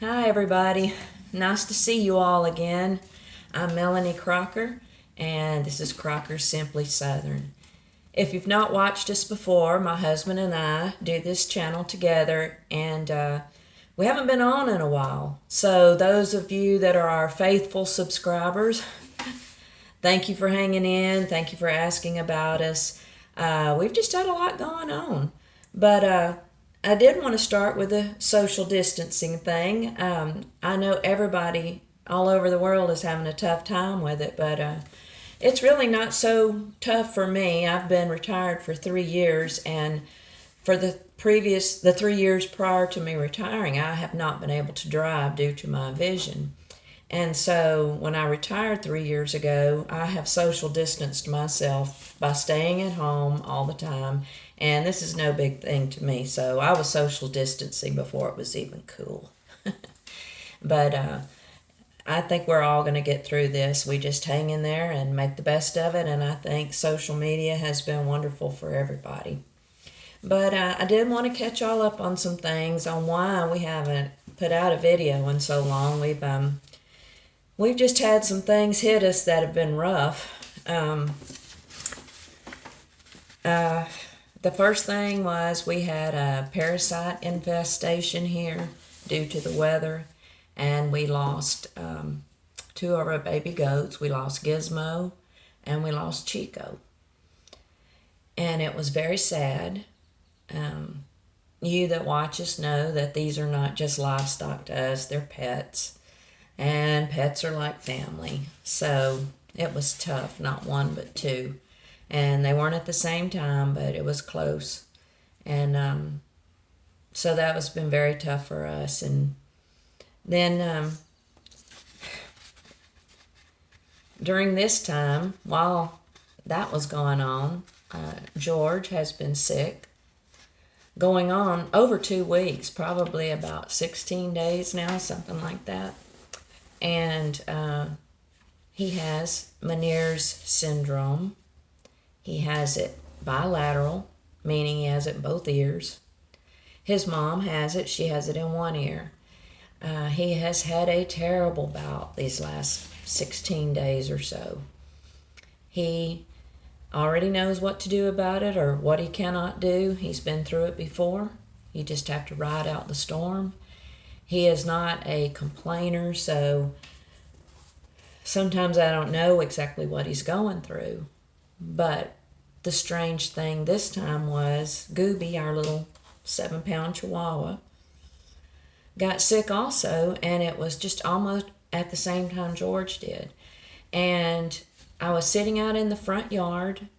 Hi, everybody. Nice to see you all again. I'm Melanie Crocker, and this is Crocker Simply Southern. If you've not watched us before, my husband and I do this channel together, and we haven't been on in a while. So, those of you that are our faithful subscribers, thank you for hanging in. Thank you for asking about us. We've just had a lot going on. But I did want to start with the social distancing thing. I know everybody all over the world is having a tough time with it, but it's really not so tough for me. I've been retired for 3 years, and for the 3 years prior to me retiring, I have not been able to drive due to my vision. And so when I retired 3 years ago, I have social distanced myself by staying at home all the time. And this is no big thing to me. So I was social distancing before it was even cool. But I think we're all going to get through this. We just hang in there and make the best of it. And I think social media has been wonderful for everybody. But I did want to catch y'all up on some things on why we haven't put out a video in so long. We've just had some things hit us that have been rough. The first thing was we had a parasite infestation here due to the weather, and we lost two of our baby goats. We lost Gizmo and we lost Chico. And it was very sad. You that watch us know that these are not just livestock to us, they're pets. And pets are like family. So it was tough, not one but two. And they weren't at the same time, but it was close. And so that has been very tough for us. And then during this time, while that was going on, George has been sick, going on over 2 weeks, probably about 16 days now, something like that. And he has Meniere's syndrome. He has it bilateral, meaning he has it in both ears. His mom has it. She has it in one ear. He has had a terrible bout these last 16 days or so. He already knows what to do about it or what he cannot do. He's been through it before. You just have to ride out the storm. He is not a complainer, so sometimes I don't know exactly what he's going through. But the strange thing this time was Gooby, our little 7-pound chihuahua, got sick also, and it was just almost at the same time George did. And I was sitting out in the front yard,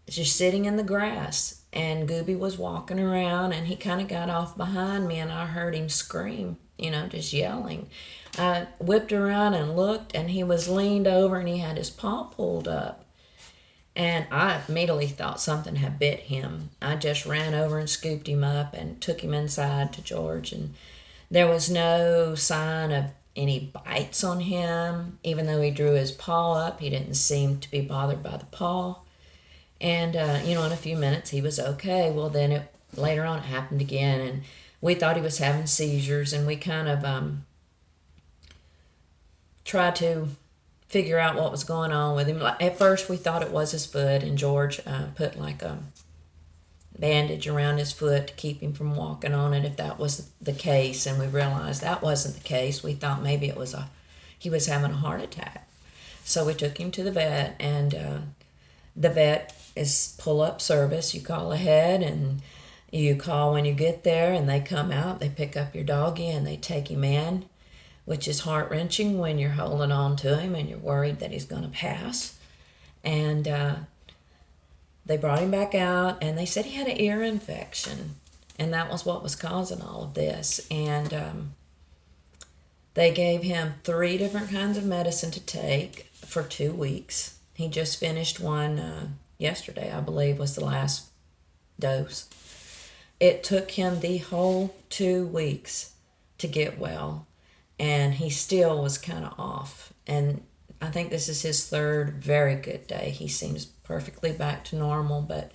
just sitting in the grass, and Gooby was walking around, and he kind of got off behind me, and I heard him scream, just yelling. I whipped around and looked, and he was leaned over, and he had his paw pulled up. And I immediately thought something had bit him. I just ran over and scooped him up and took him inside to George, and there was no sign of any bites on him. Even though he drew his paw up, he didn't seem to be bothered by the paw. And, in a few minutes he was okay. Well, then later on it happened again, and we thought he was having seizures, and we kind of tried to figure out what was going on with him. At first we thought it was his foot, and George put like a bandage around his foot to keep him from walking on it if that was the case, and we realized that wasn't the case. We thought maybe he was having a heart attack. So we took him to the vet, and the vet is pull-up service. You call ahead, and you call when you get there, and they come out, they pick up your doggy, and they take him in, which is heart-wrenching when you're holding on to him and you're worried that he's going to pass. And they brought him back out, and they said he had an ear infection, and that was what was causing all of this. And they gave him 3 different kinds of medicine to take for 2 weeks. He just finished one yesterday, I believe, was the last dose. It took him the whole 2 weeks to get well, and he still was kind of off. And I think this is his 3rd very good day. He seems perfectly back to normal, but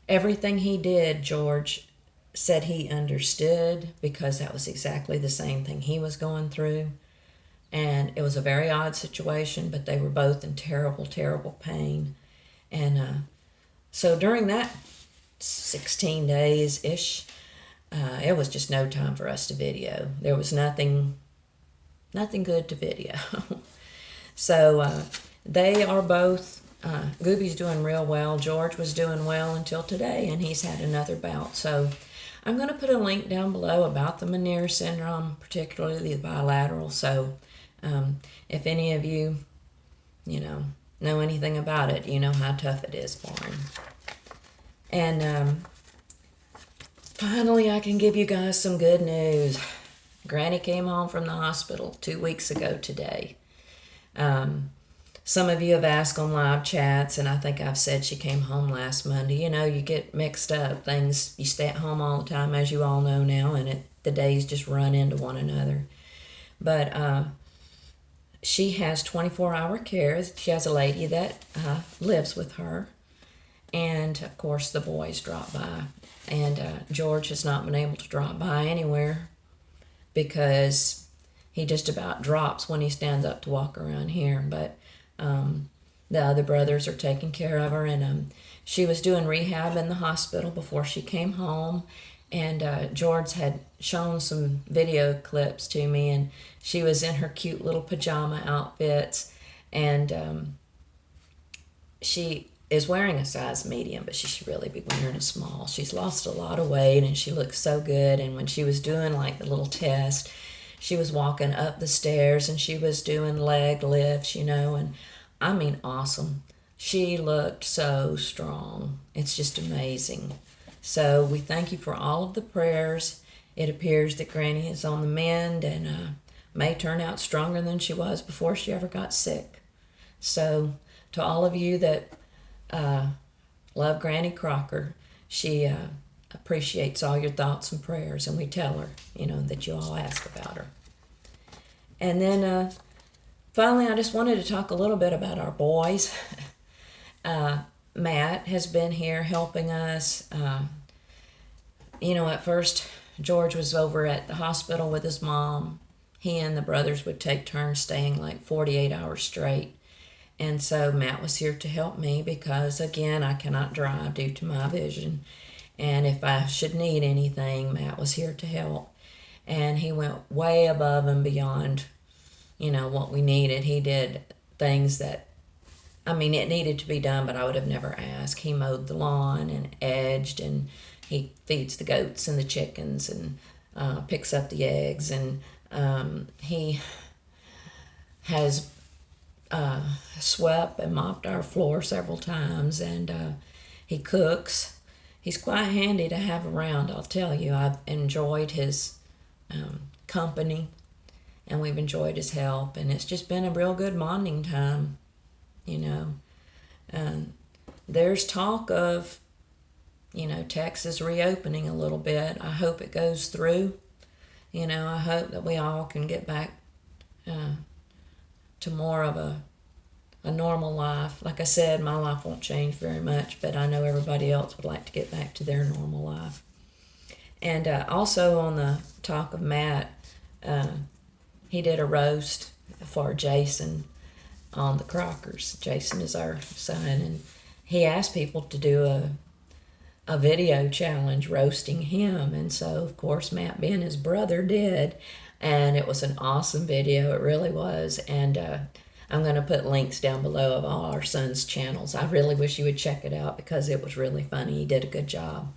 everything he did, George said he understood because that was exactly the same thing he was going through. And it was a very odd situation, but they were both in terrible, terrible pain. And so during that 16 days ish, it was just no time for us to video. There was nothing good to video. So they are both, Gooby's doing real well. George was doing well until today, and he's had another bout. So I'm going to put a link down below about the Meniere syndrome, particularly the bilateral. So if any of you, know anything about it, you know how tough it is for him. And finally, I can give you guys some good news. Granny came home from the hospital 2 weeks ago today. Some of you have asked on live chats, and I think I've said she came home last Monday. You get mixed up. Things, you stay at home all the time, as you all know now, and the days just run into one another. But she has 24-hour care. She has a lady that lives with her. And, of course, the boys drop by. And George has not been able to drop by anywhere because he just about drops when he stands up to walk around here. But the other brothers are taking care of her. And she was doing rehab in the hospital before she came home. And George had shown some video clips to me, and she was in her cute little pajama outfits, and she is wearing a size medium, but she should really be wearing a small. She's lost a lot of weight, and she looks so good. And when she was doing like the little test, she was walking up the stairs, and she was doing leg lifts, and I mean, awesome. She looked so strong. It's just amazing. So we thank you for all of the prayers. It appears that Granny is on the mend and may turn out stronger than she was before she ever got sick. So to all of you that love Granny Crocker, she appreciates all your thoughts and prayers, and we tell her, that you all ask about her. And then finally, I just wanted to talk a little bit about our boys. Matt has been here helping us. At first, George was over at the hospital with his mom. He and the brothers would take turns staying like 48 hours straight. And so Matt was here to help me because, again, I cannot drive due to my vision. And if I should need anything, Matt was here to help. And he went way above and beyond, what we needed. He did things that, it needed to be done, but I would have never asked. He mowed the lawn and edged, and he feeds the goats and the chickens and picks up the eggs. And he has swept and mopped our floor several times, and he cooks. He's quite handy to have around, I'll tell you. I've enjoyed his company, and we've enjoyed his help, and it's just been a real good bonding time. There's talk of, Texas reopening a little bit. I hope it goes through. I hope that we all can get back to more of a normal life. Like I said, my life won't change very much, but I know everybody else would like to get back to their normal life. And also on the talk of Matt, he did a roast for Jason on the Crockers. Jason is our son, and he asked people to do a video challenge roasting him. And so, of course, Matt, being his brother, did. And it was an awesome video. It really was. And I'm going to put links down below of all our son's channels. I really wish you would check it out because it was really funny. He did a good job.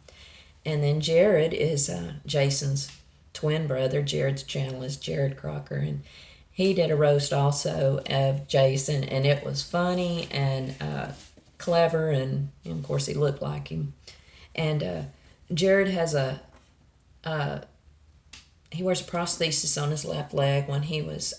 And then Jared is Jason's twin brother. Jared's channel is Jared Crocker, and he did a roast also of Jason, and it was funny and clever, and of course he looked like him. And Jared has he wears a prosthesis on his left leg. When he was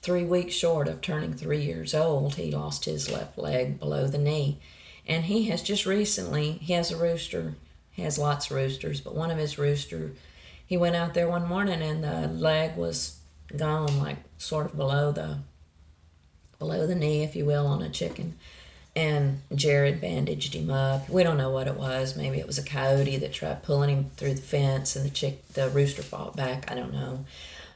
3 weeks short of turning 3 years old, he lost his left leg below the knee. And he has just recently, he has a rooster, he has lots of roosters, but one of his rooster, he went out there one morning and the leg was gone, like sort of below the knee, if you will, on a chicken. and Jared bandaged him up. We don't know what it was. Maybe it was a coyote that tried pulling him through the fence, and the rooster fought back. I don't know.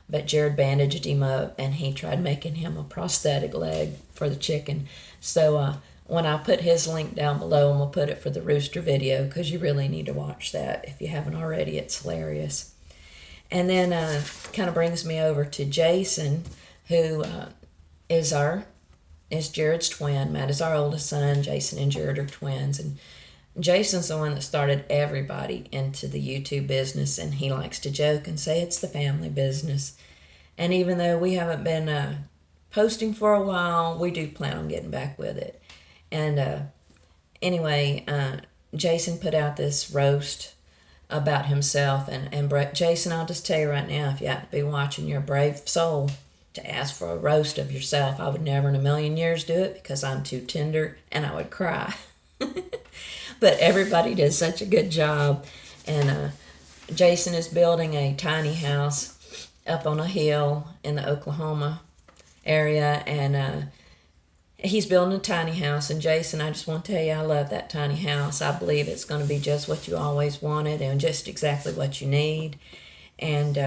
But Jared bandaged him up, and he tried making him a prosthetic leg for the chicken. So when I put his link down below, and we'll put it for the rooster video, because you really need to watch that if you haven't already. It's hilarious. And then kind of brings me over to Jason, who is Jared's twin. Matt is our oldest son. Jason and Jared are twins. And Jason's the one that started everybody into the YouTube business, and he likes to joke and say it's the family business. And even though we haven't been posting for a while, we do plan on getting back with it. And anyway, Jason put out this roast about himself. And Jason, I'll just tell you right now, if you happen to be watching, you're a brave soul to ask for a roast of yourself. I would never in a million years do it because I'm too tender and I would cry. But everybody did such a good job. And Jason is building a tiny house up on a hill in the Oklahoma area. And he's building a tiny house. And Jason, I just want to tell you, I love that tiny house. I believe it's going to be just what you always wanted and just exactly what you need. And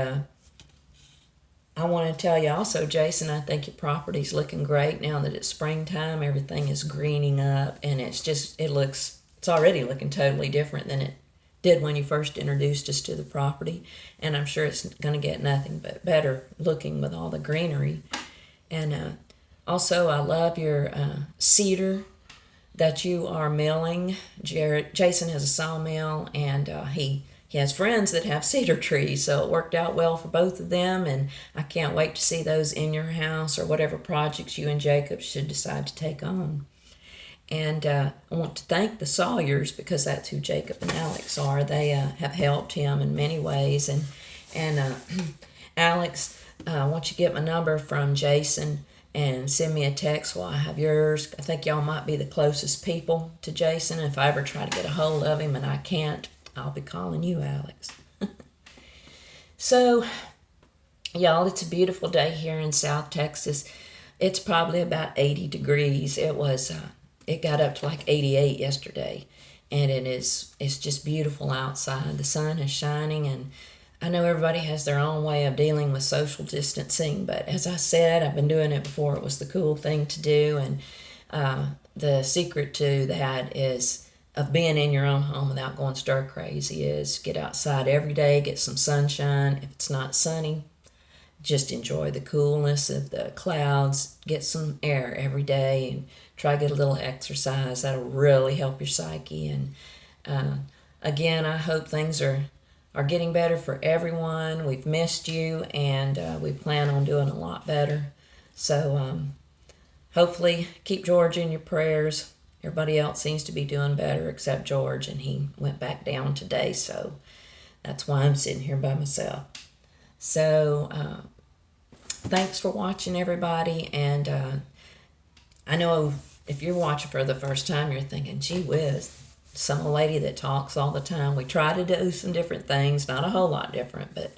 I want to tell you also, Jason, I think your property's looking great now that it's springtime. Everything is greening up, and it's already looking totally different than it did when you first introduced us to the property. And I'm sure it's going to get nothing but better looking with all the greenery. And also, I love your cedar that you are milling. Jason has a sawmill, and he has friends that have cedar trees, so it worked out well for both of them, and I can't wait to see those in your house or whatever projects you and Jacob should decide to take on. And I want to thank the Sawyers, because that's who Jacob and Alex are. They have helped him in many ways. And Alex, once you get my number from Jason and send me a text while I have yours. I think y'all might be the closest people to Jason. If I ever try to get a hold of him and I can't, I'll be calling you, Alex. So, y'all, it's a beautiful day here in South Texas. It's probably about 80 degrees. It got up to like 88 yesterday, and it's just beautiful outside. The sun is shining, and I know everybody has their own way of dealing with social distancing, but as I said, I've been doing it before it was the cool thing to do, and the secret to that is of being in your own home without going stir crazy is get outside every day, get some sunshine. If it's not sunny, just enjoy the coolness of the clouds, get some air every day, and try to get a little exercise. That'll really help your psyche. And again, I hope things are getting better for everyone. We've missed you, and we plan on doing a lot better. So hopefully keep George in your prayers. Everybody else seems to be doing better except George, and he went back down today, so that's why I'm sitting here by myself. So thanks for watching, everybody, and I know if you're watching for the first time, you're thinking, gee whiz, some lady that talks all the time. We try to do some different things, not a whole lot different, but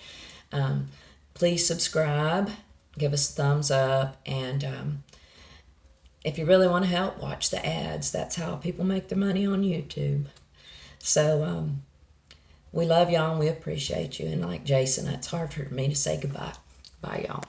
please subscribe, give us a thumbs up, and if you really want to help, watch the ads. That's how people make their money on YouTube. So we love y'all and we appreciate you. And like Jason, it's hard for me to say goodbye. Bye, y'all.